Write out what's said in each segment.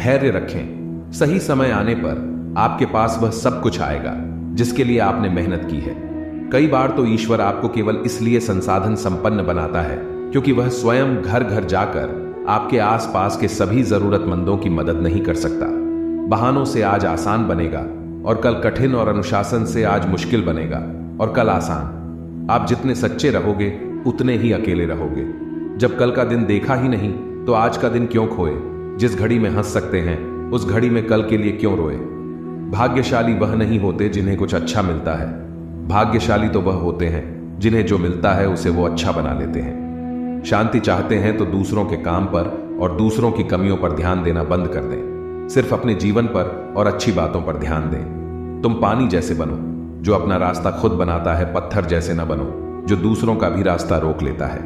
धैर्य रखें। सही समय आने पर आपके पास वह सब कुछ आएगा जिसके लिए आपने मेहनत की है। कई बार तो ईश्वर आपको केवल इसलिए संसाधन संपन्न बनाता है क्योंकि वह स्वयं घर घर जाकर आपके आसपास के सभी जरूरतमंदों की मदद नहीं कर सकता। बहानों से आज आसान बनेगा और कल कठिन, और अनुशासन से आज मुश्किल बनेगा और कल आसान। आप जितने सच्चे रहोगे उतने ही अकेले रहोगे। जब कल का दिन देखा ही नहीं तो आज का दिन क्यों खोए? जिस घड़ी में हंस सकते हैं उस घड़ी में कल के लिए क्यों रोए? भाग्यशाली वह नहीं होते जिन्हें कुछ अच्छा मिलता है, भाग्यशाली तो वह होते हैं जिन्हें जो मिलता है उसे वो अच्छा बना लेते हैं। शांति चाहते हैं तो दूसरों के काम पर और दूसरों की कमियों पर ध्यान देना बंद कर दें। सिर्फ अपने जीवन पर और अच्छी बातों पर ध्यान दें। तुम पानी जैसे बनो जो अपना रास्ता खुद बनाता है, पत्थर जैसे न बनो जो दूसरों का भी रास्ता रोक लेता है।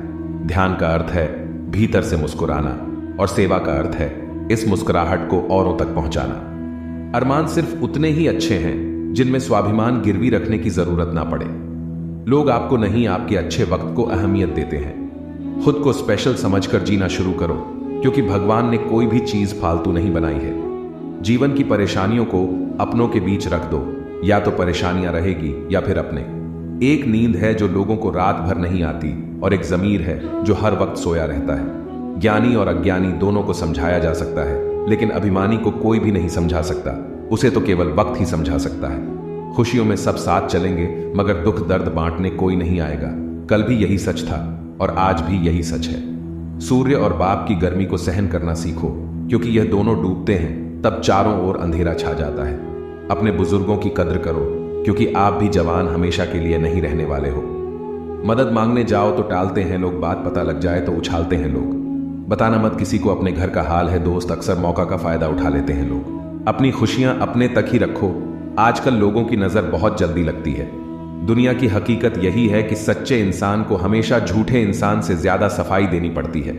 ध्यान का अर्थ है भीतर से मुस्कुराना और सेवा का अर्थ है इस मुस्कुराहट को औरों तक पहुंचाना। अरमान सिर्फ उतने ही अच्छे हैं जिनमें स्वाभिमान गिरवी रखने की जरूरत ना पड़े। लोग आपको नहीं, आपके अच्छे वक्त को अहमियत देते हैं। खुद को स्पेशल समझकर जीना शुरू करो क्योंकि भगवान ने कोई भी चीज फालतू नहीं बनाई है। जीवन की परेशानियों को अपनों के बीच रख दो, या तो परेशानियां रहेगी या फिर अपने। एक नींद है जो लोगों को रात भर नहीं आती और एक जमीर है जो हर वक्त सोया रहता है। ज्ञानी और अज्ञानी दोनों को समझाया जा सकता है, लेकिन अभिमानी को कोई भी नहीं समझा सकता, उसे तो केवल वक्त ही समझा सकता है। खुशियों में सब साथ चलेंगे मगर दुख दर्द बांटने कोई नहीं आएगा। कल भी यही सच था और आज भी यही सच है। सूर्य और बाप की गर्मी को सहन करना सीखो क्योंकि यह दोनों डूबते हैं तब चारों ओर अंधेरा छा जाता है। अपने बुजुर्गों की कद्र करो क्योंकि आप भी जवान हमेशा के लिए नहीं रहने वाले हो। मदद मांगने जाओ तो टालते हैं लोग, बात पता लग जाए तो उछालते हैं लोग। बताना मत किसी को अपने घर का हाल है दोस्त, अक्सर मौका का फायदा उठा लेते हैं लोग। अपनी खुशियां अपने तक ही रखो। आजकल लोगों की नजर बहुत जल्दी लगती है। दुनिया की हकीकत यही है कि सच्चे इंसान को हमेशा झूठे इंसान से ज्यादा सफाई देनी पड़ती है।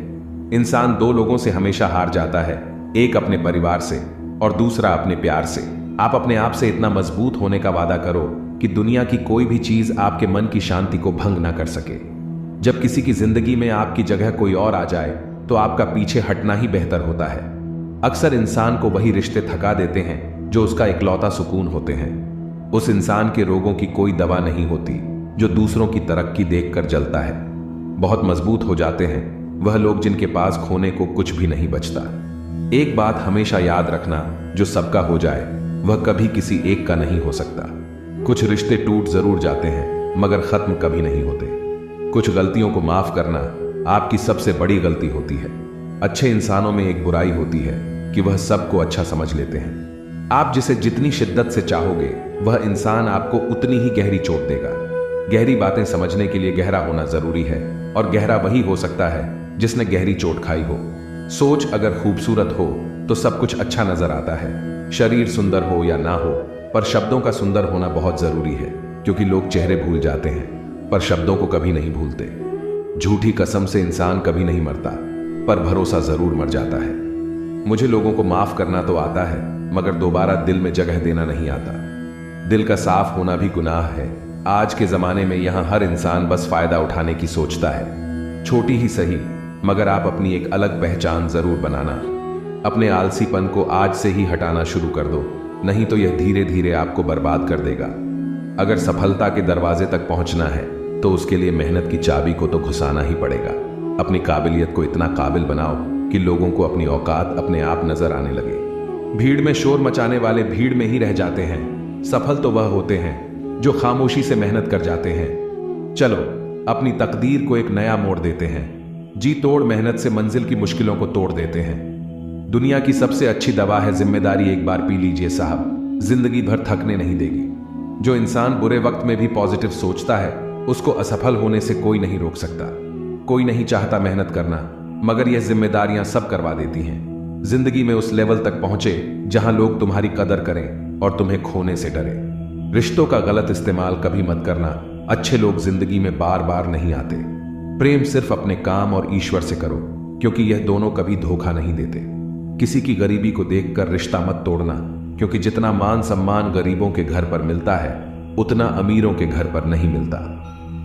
इंसान दो लोगों से हमेशा हार जाता है, एक अपने परिवार से और दूसरा अपने प्यार से। आप अपने आप से इतना मजबूत होने का वादा करो कि दुनिया की कोई भी चीज आपके मन की शांति को भंग ना कर सके। जब किसी की जिंदगी में आपकी जगह कोई और आ जाए तो आपका पीछे हटना ही बेहतर होता है। अक्सर इंसान को वही रिश्ते थका देते हैं जो उसका इकलौता सुकून होते हैं। उस इंसान के रोगों की कोई दवा नहीं होती जो दूसरों की तरक्की देखकर जलता है। बहुत मजबूत हो जाते हैं वह लोग जिनके पास खोने को कुछ भी नहीं बचता। एक बात हमेशा याद रखना, जो सबका हो जाए वह कभी किसी एक का नहीं हो सकता। कुछ रिश्ते टूट जरूर जाते हैं मगर खत्म कभी नहीं होते। कुछ गलतियों को माफ करना आपकी सबसे बड़ी गलती होती है। अच्छे इंसानों में एक बुराई होती है कि वह सबको अच्छा समझ लेते हैं। आप जिसे जितनी शिद्दत से चाहोगे वह इंसान आपको उतनी ही गहरी चोट देगा। गहरी बातें समझने के लिए गहरा होना जरूरी है और गहरा वही हो सकता है जिसने गहरी चोट खाई हो। सोच अगर खूबसूरत हो तो सब कुछ अच्छा नजर आता है। शरीर सुंदर हो या ना हो, पर शब्दों का सुंदर होना बहुत जरूरी है क्योंकि लोग चेहरे भूल जाते हैं पर शब्दों को कभी नहीं भूलते। झूठी कसम से इंसान कभी नहीं मरता पर भरोसा जरूर मर जाता है। मुझे लोगों को माफ करना तो आता है मगर दोबारा दिल में जगह देना नहीं आता। दिल का साफ होना भी गुनाह है। आज के जमाने में यहां हर इंसान बस फायदा उठाने की सोचता है। छोटी ही सही मगर आप अपनी एक अलग पहचान जरूर बनाना। अपने आलसीपन को आज से ही हटाना शुरू कर दो, नहीं तो यह धीरे धीरे आपको बर्बाद कर देगा। अगर सफलता के दरवाजे तक पहुंचना है तो उसके लिए मेहनत की चाबी को तो घुसाना ही पड़ेगा। अपनी काबिलियत को इतना काबिल बनाओ कि लोगों को अपनी औकात अपने आप नजर आने लगे। भीड़ में शोर मचाने वाले भीड़ में ही रह जाते हैं। सफल तो वह होते हैं जो खामोशी से मेहनत कर जाते हैं। चलो अपनी तकदीर को एक नया मोड़ देते हैं। जी तोड़ मेहनत से मंजिल की मुश्किलों को तोड़ देते हैं। दुनिया की सबसे अच्छी दवा है जिम्मेदारी। एक बार पी लीजिए साहब, जिंदगी भर थकने नहीं देगी। जो इंसान बुरे वक्त में भी पॉजिटिव सोचता है उसको असफल होने से कोई नहीं रोक सकता। कोई नहीं चाहता मेहनत करना मगर यह जिम्मेदारियां सब करवा देती हैं। जिंदगी में उस लेवल तक पहुंचे जहां लोग तुम्हारी कदर करें और तुम्हें खोने से डरे। रिश्तों का गलत इस्तेमाल कभी मत करना। अच्छे लोग जिंदगी में बार बार नहीं आते। प्रेम सिर्फ अपने काम और ईश्वर से करो क्योंकि यह दोनों कभी धोखा नहीं देते। किसी की गरीबी को देखकर रिश्ता मत तोड़ना क्योंकि जितना मान सम्मान गरीबों के घर पर मिलता है उतना अमीरों के घर पर नहीं मिलता।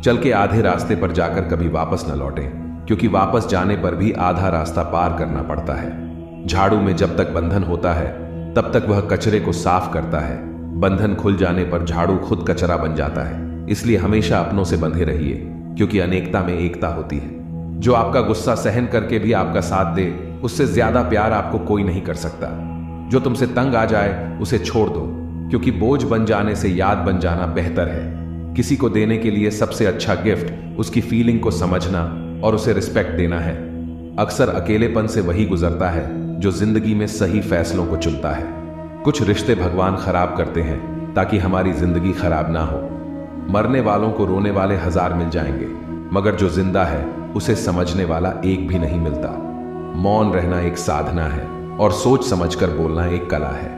चल के आधे रास्ते पर जाकर कभी वापस न लौटें क्योंकि वापस जाने पर भी आधा रास्ता पार करना पड़ता है। झाड़ू में जब तक बंधन होता है तब तक वह कचरे को साफ करता है। बंधन खुल जाने पर झाड़ू खुद कचरा बन जाता है। इसलिए हमेशा अपनों से बंधे रहिए, क्योंकि अनेकता में एकता होती है। जो आपका गुस्सा सहन करके भी आपका साथ दे, उससे ज्यादा प्यार आपको कोई नहीं कर सकता। जो तुमसे तंग आ जाए उसे छोड़ दो, क्योंकि बोझ बन जाने से याद बन जाना बेहतर है। किसी को देने के लिए सबसे अच्छा गिफ्ट उसकी फीलिंग को समझना और उसे रिस्पेक्ट देना है। अक्सर अकेलेपन से वही गुजरता है जो जिंदगी में सही फैसलों को चुनता है। कुछ रिश्ते भगवान खराब करते हैं ताकि हमारी जिंदगी खराब ना हो। मरने वालों को रोने वाले 1000 मिल जाएंगे, मगर जो जिंदा है उसे समझने वाला एक भी नहीं मिलता। मौन रहना एक साधना है और सोच समझकर बोलना एक कला है।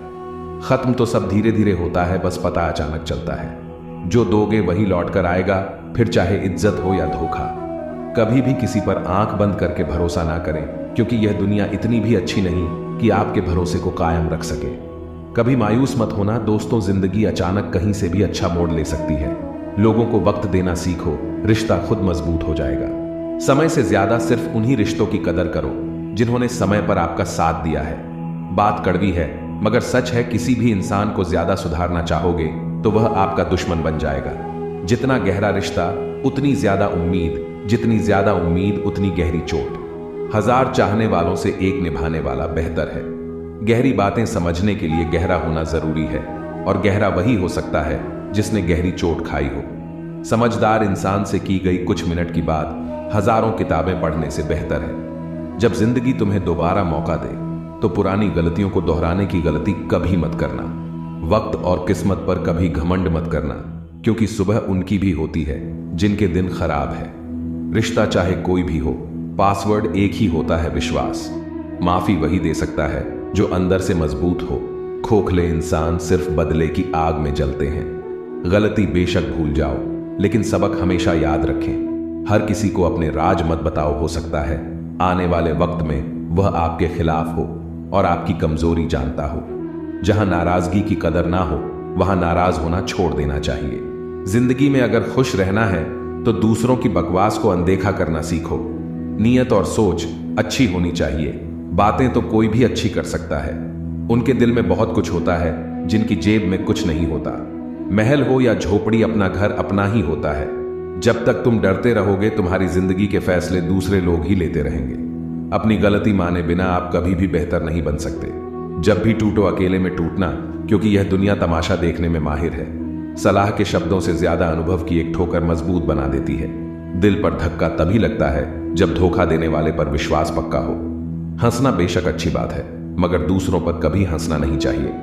खत्म तो सब धीरे धीरे होता है, बस पता अचानक चलता है। जो दोगे वही लौट कर आएगा, फिर चाहे इज्जत हो या धोखा। कभी भी किसी पर आंख बंद करके भरोसा ना करें, क्योंकि यह दुनिया इतनी भी अच्छी नहीं कि आपके भरोसे को कायम रख सके। कभी मायूस मत होना, दोस्तों, जिंदगी अचानक कहीं से भी अच्छा मोड़ ले सकती है। लोगों को वक्त देना सीखो, रिश्ता खुद मजबूत हो जाएगा। समय से ज्यादा सिर्फ उन्हीं रिश्तों की कदर करो जिन्होंने समय पर आपका साथ दिया है। बात कड़वी है मगर सच है, किसी भी इंसान को ज्यादा सुधारना चाहोगे तो वह आपका दुश्मन बन जाएगा। जितना गहरा रिश्ता उतनी ज्यादा उम्मीद, जितनी ज्यादा उम्मीद उतनी गहरी चोट। 1000 चाहने वालों से एक निभाने वाला बेहतर है। गहरी बातें समझने के लिए गहरा होना जरूरी है, और गहरा वही हो सकता है जिसने गहरी चोट खाई हो। समझदार इंसान से की गई कुछ मिनट की बात हजारों किताबें पढ़ने से बेहतर है। जब जिंदगी तुम्हें दोबारा मौका दे तो पुरानी गलतियों को दोहराने की गलती कभी मत करना। वक्त और किस्मत पर कभी घमंड मत करना, क्योंकि सुबह उनकी भी होती है जिनके दिन खराब है। रिश्ता चाहे कोई भी हो, पासवर्ड एक ही होता है, विश्वास। माफी वही दे सकता है जो अंदर से मजबूत हो। खोखले इंसान सिर्फ बदले की आग में जलते हैं। गलती बेशक भूल जाओ, लेकिन सबक हमेशा याद रखें। हर किसी को अपने राज मत बताओ, हो सकता है आने वाले वक्त में वह आपके खिलाफ हो और आपकी कमजोरी जानता हो। जहां नाराजगी की कदर ना हो वहां नाराज होना छोड़ देना चाहिए। जिंदगी में अगर खुश रहना है तो दूसरों की बकवास को अनदेखा करना सीखो। नीयत और सोच अच्छी होनी चाहिए। बातें तो कोई भी अच्छी कर सकता है। उनके दिल में बहुत कुछ होता है जिनकी जेब में कुछ नहीं होता। महल हो या झोपड़ी, अपना घर अपना ही होता है। जब तक तुम डरते रहोगे तुम्हारी जिंदगी के फैसले दूसरे लोग ही लेते रहेंगे। अपनी गलती माने बिना आप कभी भी बेहतर नहीं बन सकते। जब भी टूटो अकेले में टूटना, क्योंकि यह दुनिया तमाशा देखने में माहिर है। सलाह के शब्दों से ज्यादा अनुभव की एक ठोकर मजबूत बना देती है। दिल पर धक्का तभी लगता है जब धोखा देने वाले पर विश्वास पक्का हो। हंसना बेशक अच्छी बात है, मगर दूसरों पर कभी हंसना नहीं चाहिए।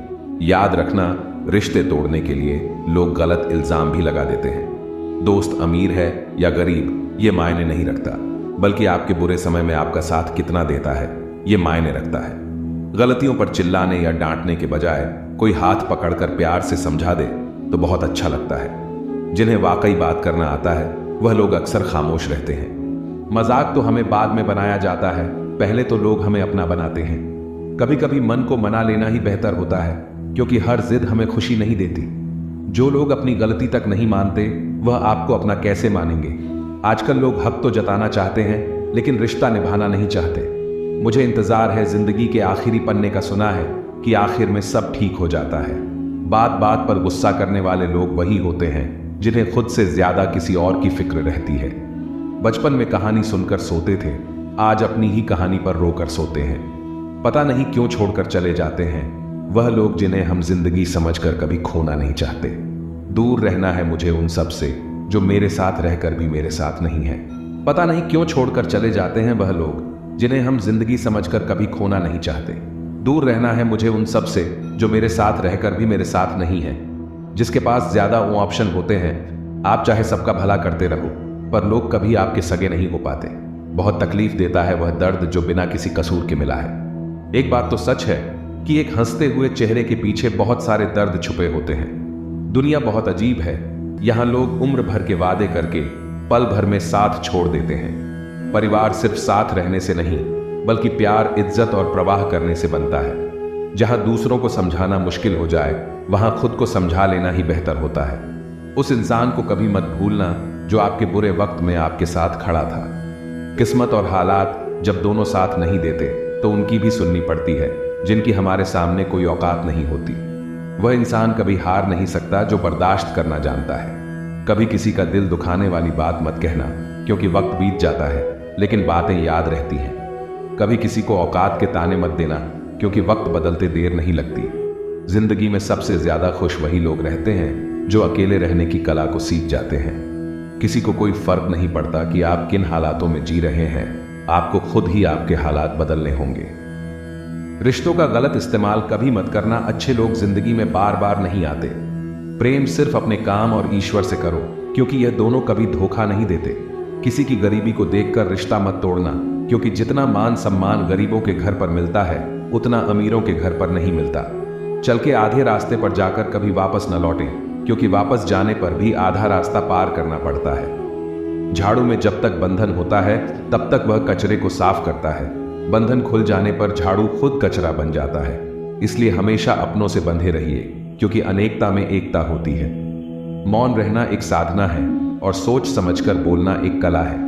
याद रखना, रिश्ते तोड़ने के लिए लोग गलत इल्जाम भी लगा देते हैं। दोस्त अमीर है या गरीब ये मायने नहीं रखता, बल्कि आपके बुरे समय में आपका साथ कितना देता है ये मायने रखता है। गलतियों पर चिल्लाने या डांटने के बजाय कोई हाथ पकड़कर प्यार से समझा दे तो बहुत अच्छा लगता है। जिन्हें वाकई बात करना आता है वह लोग अक्सर खामोश रहते हैं। मजाक तो हमें बाद में बनाया जाता है, पहले तो लोग हमें अपना बनाते हैं। कभी कभी मन को मना लेना ही बेहतर होता है, क्योंकि हर जिद हमें खुशी नहीं देती। जो लोग अपनी गलती तक नहीं मानते वह आपको अपना कैसे मानेंगे। आजकल लोग हक तो जताना चाहते हैं लेकिन रिश्ता निभाना नहीं चाहते। मुझे इंतजार है जिंदगी के आखिरी पन्ने का, सुना है कि आखिर में सब ठीक हो जाता है। बात बात पर गुस्सा करने वाले लोग वही होते हैं जिन्हें खुद से ज्यादा किसी और की फिक्र रहती है। बचपन में कहानी सुनकर सोते थे, आज अपनी ही कहानी पर रोकर सोते हैं। पता नहीं क्यों छोड़कर चले जाते हैं वह लोग जिन्हें हम जिंदगी समझकर कभी खोना नहीं चाहते। दूर रहना है मुझे उन सब से जो मेरे साथ रहकर भी मेरे साथ नहीं है। पता नहीं क्यों छोड़कर चले जाते हैं वह लोग जिन्हें हम जिंदगी समझकर कभी खोना नहीं चाहते। दूर रहना है मुझे उन सब से जो मेरे साथ रहकर भी मेरे साथ नहीं है। जिसके पास ज्यादा वो ऑप्शन होते हैं, आप चाहे सबका भला करते रहो पर लोग कभी आपके सगे नहीं हो पाते। बहुत तकलीफ देता है वह दर्द जो बिना किसी कसूर के मिला है। एक बात तो सच है कि एक हंसते हुए चेहरे के पीछे बहुत सारे दर्द छुपे होते हैं। दुनिया बहुत अजीब है, यहां लोग उम्र भर के वादे करके पल भर में साथ छोड़ देते हैं। परिवार सिर्फ साथ रहने से नहीं बल्कि प्यार, इज्जत और प्रवाह करने से बनता है। जहां दूसरों को समझाना मुश्किल हो जाए वहां खुद को समझा लेना ही बेहतर होता है। उस इंसान को कभी मत भूलना जो आपके बुरे वक्त में आपके साथ खड़ा था। किस्मत और हालात जब दोनों साथ नहीं देते तो उनकी भी सुननी पड़ती है जिनकी हमारे सामने कोई औकात नहीं होती। वह इंसान कभी हार नहीं सकता जो बर्दाश्त करना जानता है। कभी किसी का दिल दुखाने वाली बात मत कहना, क्योंकि वक्त बीत जाता है लेकिन बातें याद रहती हैं। कभी किसी को औकात के ताने मत देना, क्योंकि वक्त बदलते देर नहीं लगती। जिंदगी में सबसे ज्यादा खुश वही लोग रहते हैं जो अकेले रहने की कला को सीख जाते हैं। किसी को कोई फर्क नहीं पड़ता कि आप किन हालातों में जी रहे हैं, आपको खुद ही आपके हालात बदलने होंगे। रिश्तों का गलत इस्तेमाल कभी मत करना। अच्छे लोग जिंदगी में बार बार नहीं आते। प्रेम सिर्फ अपने काम और ईश्वर से करो, क्योंकि यह दोनों कभी धोखा नहीं देते। किसी की गरीबी को देखकर रिश्ता मत तोड़ना, क्योंकि जितना मान सम्मान गरीबों के घर पर मिलता है उतना अमीरों के घर पर नहीं मिलता। चल के आधे रास्ते पर जाकर कभी वापस न लौटें, क्योंकि वापस जाने पर भी आधा रास्ता पार करना पड़ता है। झाड़ू में जब तक बंधन होता है तब तक वह कचरे को साफ करता है। बंधन खुल जाने पर झाड़ू खुद कचरा बन जाता है। इसलिए हमेशा अपनों से बंधे रहिए, क्योंकि अनेकता में एकता होती है। मौन रहना एक साधना है और सोच समझकर बोलना एक कला है।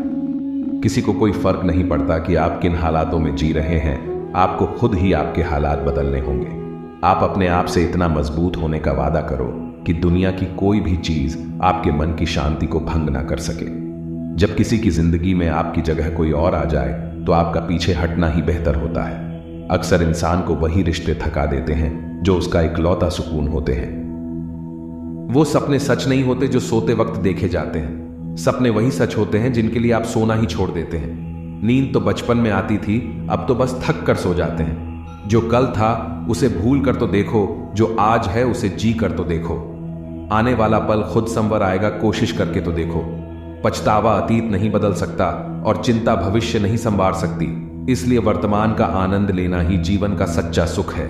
किसी को कोई फर्क नहीं पड़ता कि आप किन हालातों में जी रहे हैं, आपको खुद ही आपके हालात बदलने होंगे। आप अपने आप से इतना मजबूत होने का वादा करो कि दुनिया की कोई भी चीज आपके मन की शांति को भंग ना कर सके। जब किसी की जिंदगी में आपकी जगह कोई और आ जाए तो आपका पीछे हटना ही बेहतर होता है। अक्सर इंसान को वही रिश्ते थका देते हैं जो उसका इकलौता सुकून होते हैं। वो सपने सच नहीं होते जो सोते वक्त देखे जाते हैं। सपने वही सच होते हैं जिनके लिए आप सोना ही छोड़ देते हैं। नींद तो बचपन में आती थी, अब तो बस थक कर सो जाते हैं। जो कल था उसे भूल कर तो देखो, जो आज है उसे जी कर तो देखो। आने वाला पल खुद संवर आएगा, कोशिश करके तो देखो। पछतावा अतीत नहीं बदल सकता और चिंता भविष्य नहीं संवार सकती। इसलिए वर्तमान का आनंद लेना ही जीवन का सच्चा सुख है।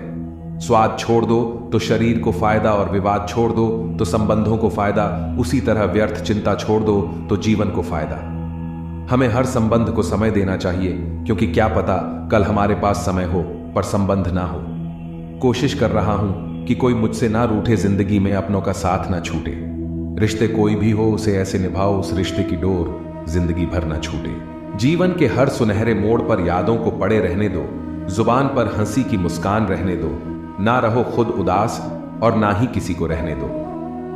स्वाद छोड़ दो तो शरीर को फायदा, और विवाद छोड़ दो तो संबंधों को फायदा। उसी तरह व्यर्थ चिंता छोड़ दो तो जीवन को फायदा। हमें हर संबंध को समय देना चाहिए, क्योंकि क्या पता कल हमारे पास समय हो पर संबंध ना हो। कोशिश कर रहा हूं कि कोई मुझसे ना रूठे, जिंदगी में अपनों का साथ ना छूटे। रिश्ते कोई भी हो उसे ऐसे निभाओ, उस रिश्ते की डोर जिंदगी भर ना छूटे। जीवन के हर सुनहरे मोड़ पर यादों को पड़े रहने दो, जुबान पर हंसी की मुस्कान रहने दो। ना रहो खुद उदास और ना ही किसी को रहने दो।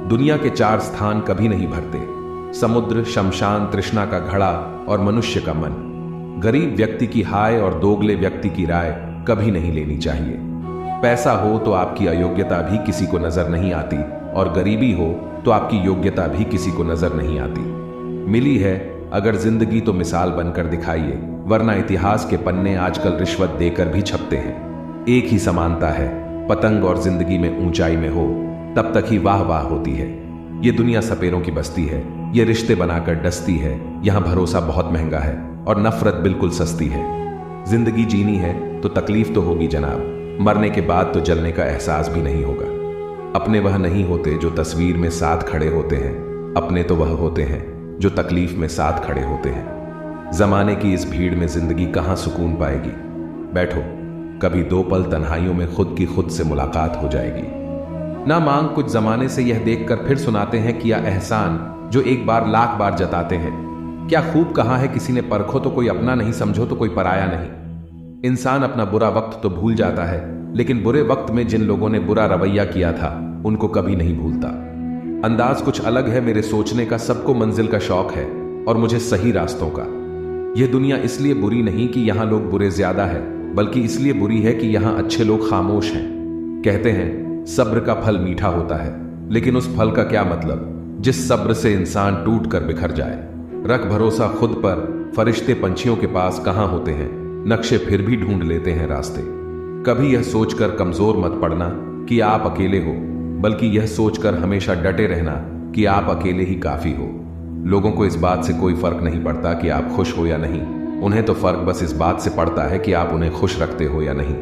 दुनिया के 4 स्थान कभी नहीं भरते, समुद्र, शमशान, तृष्णा का घड़ा और मनुष्य का मन। गरीब व्यक्ति की हाय और दोगले व्यक्ति की राय कभी नहीं लेनी चाहिए। पैसा हो तो आपकी अयोग्यता भी किसी को नजर नहीं आती, और गरीबी हो तो आपकी योग्यता भी किसी को नजर नहीं आती। मिली है अगर जिंदगी तो मिसाल बनकर दिखाइए, वरना इतिहास के पन्ने आजकल रिश्वत देकर भी छपते हैं। एक ही समानता है, पतंग और जिंदगी में ऊंचाई में हो तब तक ही वाह वाह होती है। ये दुनिया सपेरों की बस्ती है, ये रिश्ते बनाकर डसती है। यहाँ भरोसा बहुत महंगा है और नफरत बिल्कुल सस्ती है। जिंदगी जीनी है तो तकलीफ तो होगी जनाब, मरने के बाद तो जलने का एहसास भी नहीं होगा। अपने वह नहीं होते जो तस्वीर में साथ खड़े होते हैं, अपने तो वह होते हैं जो तकलीफ में साथ खड़े होते हैं। जमाने की इस भीड़ में जिंदगी कहां सुकून पाएगी। बैठो, कभी 2 पल तन्हाइयों में खुद की खुद से मुलाकात हो जाएगी। ना मांग कुछ जमाने से यह देखकर फिर सुनाते हैं किया एहसान, जो एक बार लाख बार जताते हैं। क्या खूब कहा है किसी ने, परखो तो कोई अपना नहीं, समझो तो कोई पराया नहीं। इंसान अपना बुरा वक्त तो भूल जाता है, लेकिन बुरे वक्त में जिन लोगों ने बुरा रवैया किया था उनको कभी नहीं भूलता। अंदाज कुछ अलग है मेरे सोचने का, सबको मंजिल का शौक है और मुझे सही रास्तों का। यह दुनिया इसलिए बुरी नहीं कि यहां लोग बुरे ज्यादा है, बल्कि इसलिए बुरी है कि यहां अच्छे लोग खामोश हैं। कहते हैं सब्र का फल मीठा होता है, लेकिन उस फल का क्या मतलब जिस सब्र से इंसान टूट कर बिखर जाए। रख भरोसा खुद पर, फरिश्ते पंछियों के पास कहां होते हैं, नक्शे फिर भी ढूंढ लेते हैं रास्ते। कभी यह सोचकर कमजोर मत पड़ना कि आप अकेले हो, बल्कि यह सोचकर हमेशा डटे रहना कि आप अकेले ही काफी हो। लोगों को इस बात से कोई फर्क नहीं पड़ता कि आप खुश हो या नहीं, उन्हें तो फर्क बस इस बात से पड़ता है कि आप उन्हें खुश रखते हो या नहीं।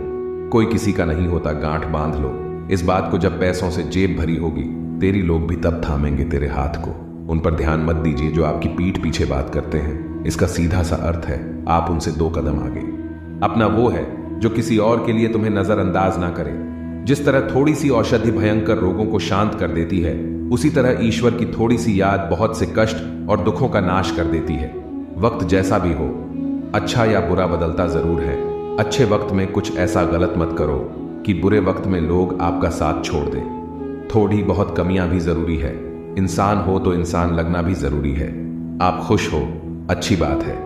कोई किसी का नहीं होता, गांठ बांध लो इस बात को। जब पैसों से जेब भरी होगी तेरी, लोग भी तब थामेंगे तेरे हाथ को। उन पर ध्यान मत दीजिए जो आपकी पीठ पीछे बात करते हैं। इसका सीधा सा अर्थ है आप उनसे 2 कदम आगे। अपना वो है जो किसी और के लिए तुम्हें नजरअंदाज ना करे। जिस तरह थोड़ी सी औषधि भयंकर रोगों को शांत कर देती है, उसी तरह ईश्वर की थोड़ी सी याद बहुत से कष्ट और दुखों का नाश कर देती है। वक्त जैसा भी हो, अच्छा या बुरा बदलता जरूर है, अच्छे वक्त में कुछ ऐसा गलत मत करो कि बुरे वक्त में लोग आपका साथ छोड़ दें। थोड़ी बहुत कमियां भी जरूरी है। इंसान हो तो इंसान लगना भी जरूरी है। आप खुश हो, अच्छी बात है।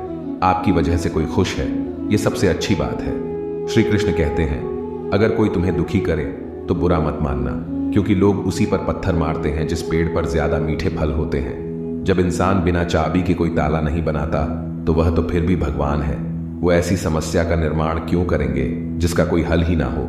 आपकी वजह से कोई खुश है, यह सबसे अच्छी बात है। श्री कृष्ण कहते हैं, अगर कोई तुम्हें दुखी करे तो बुरा मत मानना, क्योंकि लोग उसी पर पत्थर मारते हैं जिस पेड़ पर ज्यादा मीठे फल होते हैं। जब इंसान बिना चाबी के कोई ताला नहीं बनाता तो वह तो फिर भी भगवान है। वो ऐसी समस्या का निर्माण क्यों करेंगे जिसका कोई हल ही ना हो।